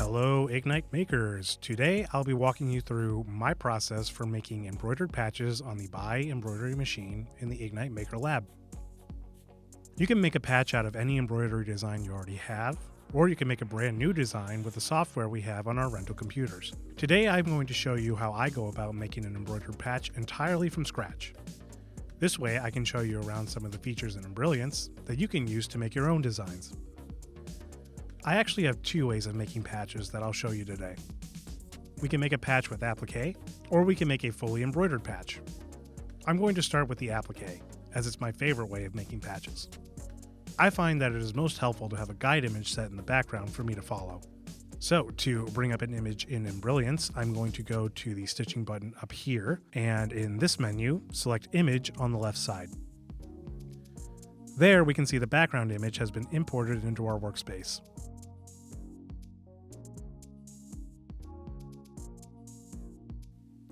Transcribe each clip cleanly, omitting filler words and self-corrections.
Hello Ignite makers! Today I'll be walking you through my process for making embroidered patches on the Bai Embroidery Machine in the Ignite Maker Lab. You can make a patch out of any embroidery design you already have, or you can make a brand new design with the software we have on our rental computers. Today I'm going to show you how I go about making an embroidered patch entirely from scratch. This way I can show you around some of the features and brilliance that you can use to make your own designs. I actually have two ways of making patches that I'll show you today. We can make a patch with applique, or we can make a fully embroidered patch. I'm going to start with the applique, as it's my favorite way of making patches. I find that it is most helpful to have a guide image set in the background for me to follow. So to bring up an image in Embrilliance, I'm going to go to the stitching button up here, and in this menu, select Image on the left side. There we can see the background image has been imported into our workspace.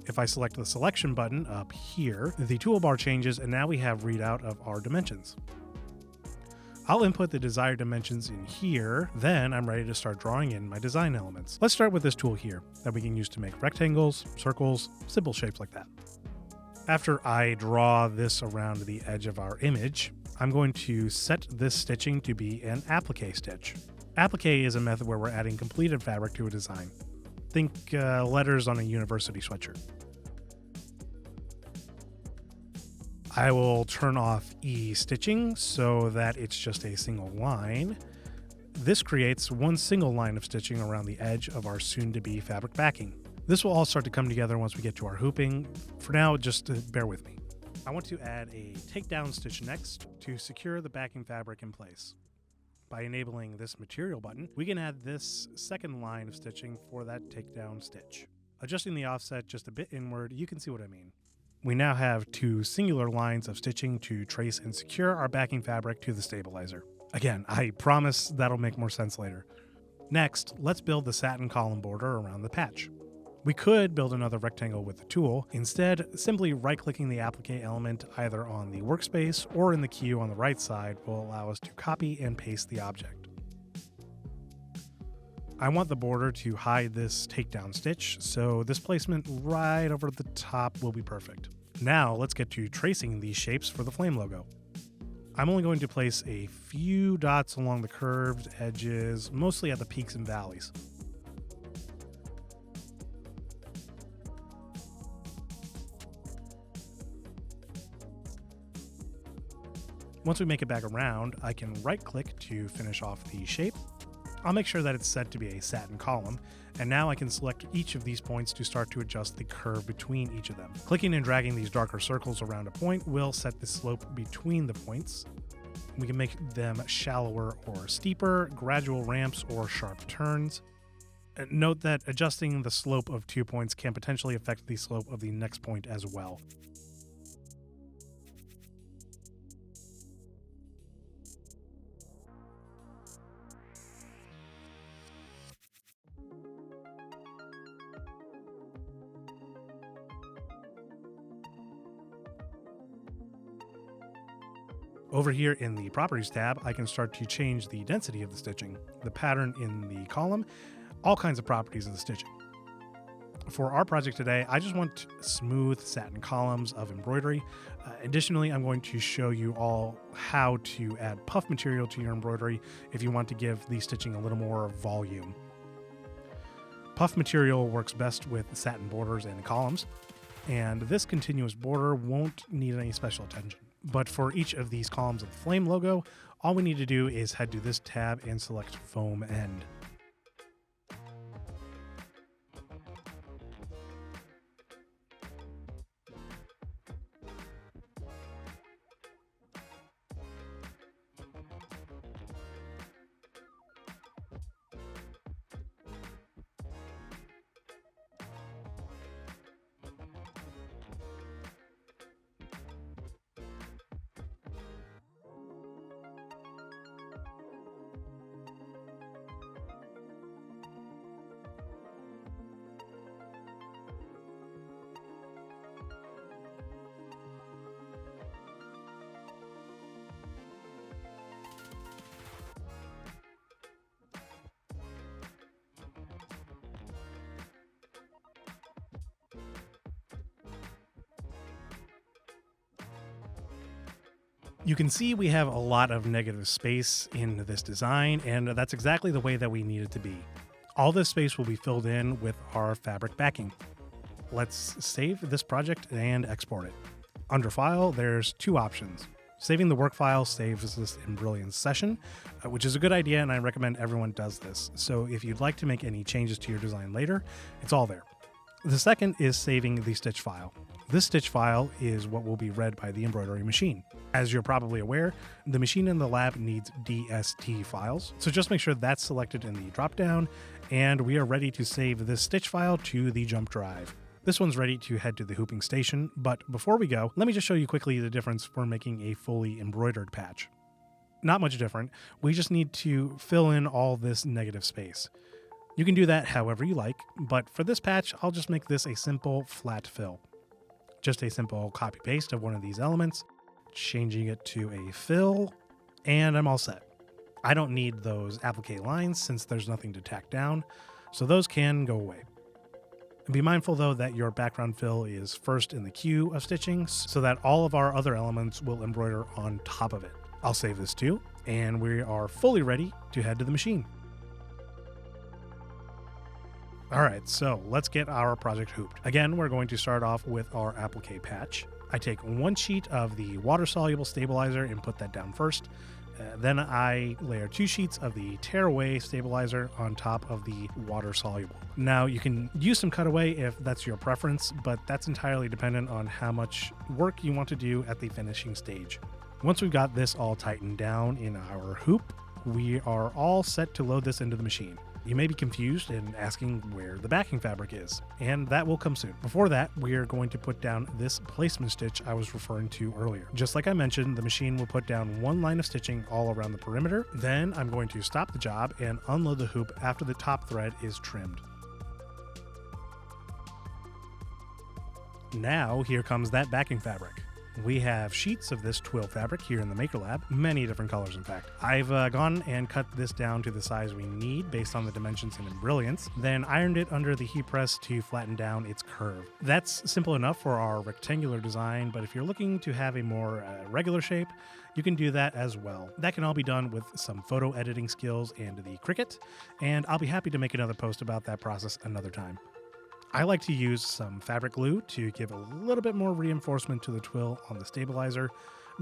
If I select the selection button up here, the toolbar changes and now we have readout of our dimensions. I'll input the desired dimensions in here, then I'm ready to start drawing in my design elements. Let's start with this tool here that we can use to make rectangles, circles, simple shapes like that. After I draw this around the edge of our image, I'm going to set this stitching to be an applique stitch. Applique is a method where we're adding completed fabric to a design. Think letters on a university sweatshirt. I will turn off E-stitching so that it's just a single line. This creates one single line of stitching around the edge of our soon-to-be fabric backing. This will all start to come together once we get to our hooping. For now, just bear with me. I want to add a takedown stitch next to secure the backing fabric in place. By enabling this material button, we can add this second line of stitching for that takedown stitch. Adjusting the offset just a bit inward, you can see what I mean. We now have two singular lines of stitching to trace and secure our backing fabric to the stabilizer. Again, I promise that'll make more sense later. Next, let's build the satin column border around the patch. We could build another rectangle with the tool. Instead, simply right-clicking the applique element either on the workspace or in the queue on the right side will allow us to copy and paste the object. I want the border to hide this takedown stitch, so this placement right over the top will be perfect. Now let's get to tracing these shapes for the flame logo. I'm only going to place a few dots along the curved edges, mostly at the peaks and valleys. Once we make it back around, I can right-click to finish off the shape. I'll make sure that it's set to be a satin column, and now I can select each of these points to start to adjust the curve between each of them. Clicking and dragging these darker circles around a point will set the slope between the points. We can make them shallower or steeper, gradual ramps or sharp turns. Note that adjusting the slope of 2 points can potentially affect the slope of the next point as well. Over here in the Properties tab, I can start to change the density of the stitching, the pattern in the column, all kinds of properties of the stitching. For our project today, I just want smooth satin columns of embroidery. Additionally, I'm going to show you all how to add puff material to your embroidery if you want to give the stitching a little more volume. Puff material works best with satin borders and columns, and this continuous border won't need any special attention. But for each of these columns of the flame logo, all we need to do is head to this tab and select Foam End. You can see we have a lot of negative space in this design, and that's exactly the way that we need it to be. All this space will be filled in with our fabric backing. Let's save this project and export it. Under File, there's two options. Saving the work file saves this in Brilliant session, which is a good idea, and I recommend everyone does this. So if you'd like to make any changes to your design later, it's all there. The second is saving the stitch file. This stitch file is what will be read by the embroidery machine. As you're probably aware, the machine in the lab needs DST files, so just make sure that's selected in the dropdown, and we are ready to save this stitch file to the jump drive. This one's ready to head to the hooping station, but before we go, let me just show you quickly the difference for making a fully embroidered patch. Not much different, we just need to fill in all this negative space. You can do that however you like, but for this patch, I'll just make this a simple flat fill. Just a simple copy paste of one of these elements, changing it to a fill, and I'm all set. I don't need those applique lines since there's nothing to tack down, so those can go away. And be mindful though that your background fill is first in the queue of stitching so that all of our other elements will embroider on top of it. I'll save this too, and we are fully ready to head to the machine. Alright, so let's get our project hooped. Again, we're going to start off with our applique patch. I take one sheet of the water-soluble stabilizer and put that down first. Then I layer 2 sheets of the tearaway stabilizer on top of the water-soluble. Now, you can use some cutaway if that's your preference, but that's entirely dependent on how much work you want to do at the finishing stage. Once we've got this all tightened down in our hoop, we are all set to load this into the machine. You may be confused and asking where the backing fabric is, and that will come soon. Before that, we are going to put down this placement stitch I was referring to earlier. Just like I mentioned, the machine will put down one line of stitching all around the perimeter. Then I'm going to stop the job and unload the hoop after the top thread is trimmed. Now here comes that backing fabric. We have sheets of this twill fabric here in the Maker Lab, many different colors in fact. I've gone and cut this down to the size we need based on the dimensions and in Brilliance, then ironed it under the heat press to flatten down its curve. That's simple enough for our rectangular design, but if you're looking to have a more regular shape, you can do that as well. That can all be done with some photo editing skills and the Cricut, and I'll be happy to make another post about that process another time. I like to use some fabric glue to give a little bit more reinforcement to the twill on the stabilizer,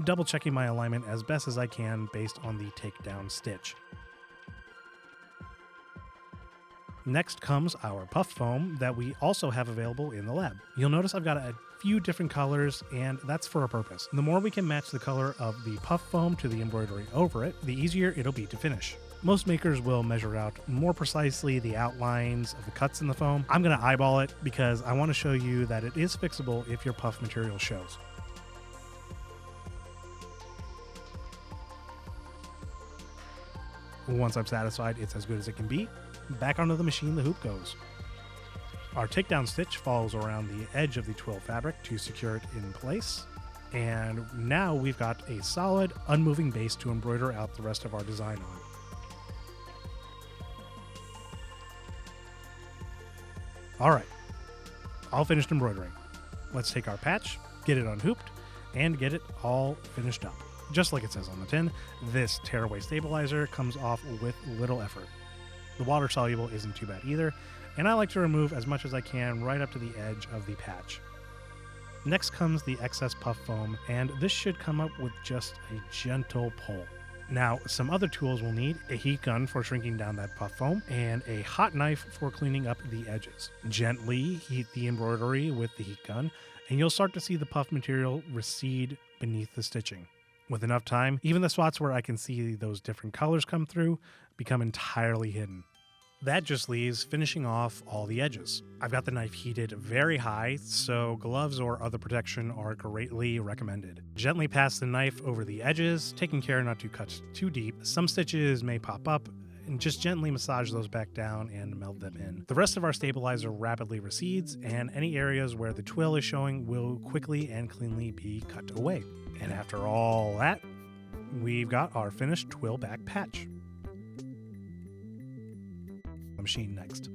double checking my alignment as best as I can based on the takedown stitch. Next comes our puff foam that we also have available in the lab. You'll notice I've got a few different colors, and that's for a purpose. The more we can match the color of the puff foam to the embroidery over it, the easier it'll be to finish. Most makers will measure out more precisely the outlines of the cuts in the foam. I'm going to eyeball it because I want to show you that it is fixable if your puff material shows. Once I'm satisfied it's as good as it can be, back onto the machine the hoop goes. Our takedown stitch follows around the edge of the twill fabric to secure it in place. And now we've got a solid, unmoving base to embroider out the rest of our design on. Alright, all finished embroidering. Let's take our patch, get it unhooped, and get it all finished up. Just like it says on the tin, this tearaway stabilizer comes off with little effort. The water soluble isn't too bad either, and I like to remove as much as I can right up to the edge of the patch. Next comes the excess puff foam, and this should come up with just a gentle pull. Now, some other tools we'll need: a heat gun for shrinking down that puff foam, and a hot knife for cleaning up the edges. Gently heat the embroidery with the heat gun, and you'll start to see the puff material recede beneath the stitching. With enough time, even the spots where I can see those different colors come through become entirely hidden. That just leaves finishing off all the edges. I've got the knife heated very high, so gloves or other protection are greatly recommended. Gently pass the knife over the edges, taking care not to cut too deep. Some stitches may pop up, and just gently massage those back down and meld them in. The rest of our stabilizer rapidly recedes, and any areas where the twill is showing will quickly and cleanly be cut away. And after all that, we've got our finished twill back patch. Machine next.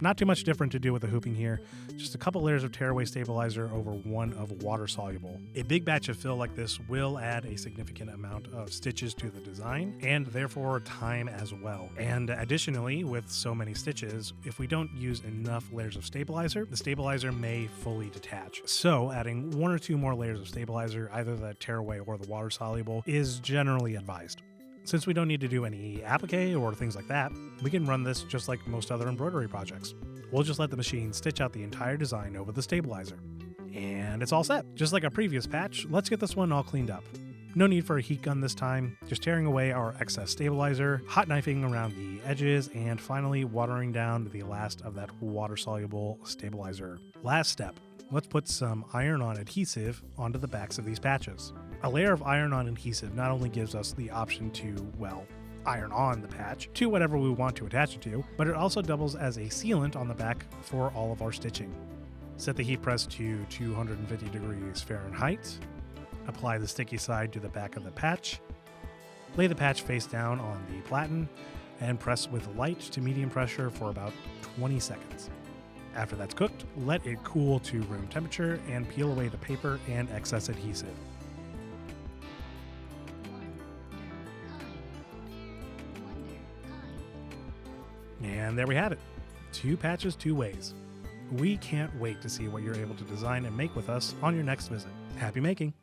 Not too much different to do with the hooping here, just a couple layers of tearaway stabilizer over one of water soluble. A big batch of fill like this will add a significant amount of stitches to the design and therefore time as well. And additionally, with so many stitches, if we don't use enough layers of stabilizer, the stabilizer may fully detach. So adding one or two more layers of stabilizer, either the tearaway or the water soluble, is generally advised. Since we don't need to do any applique or things like that, we can run this just like most other embroidery projects. We'll just let the machine stitch out the entire design over the stabilizer. And it's all set. Just like our previous patch, let's get this one all cleaned up. No need for a heat gun this time, just tearing away our excess stabilizer, hot knifing around the edges, and finally watering down the last of that water-soluble stabilizer. Last step, let's put some iron-on adhesive onto the backs of these patches. A layer of iron-on adhesive not only gives us the option to, well, iron on the patch to whatever we want to attach it to, but it also doubles as a sealant on the back for all of our stitching. Set the heat press to 250 degrees Fahrenheit. Apply the sticky side to the back of the patch. Lay the patch face down on the platen and press with light to medium pressure for about 20 seconds. After that's cooked, let it cool to room temperature and peel away the paper and excess adhesive. And there we have it. 2 patches, 2 ways. We can't wait to see what you're able to design and make with us on your next visit. Happy making!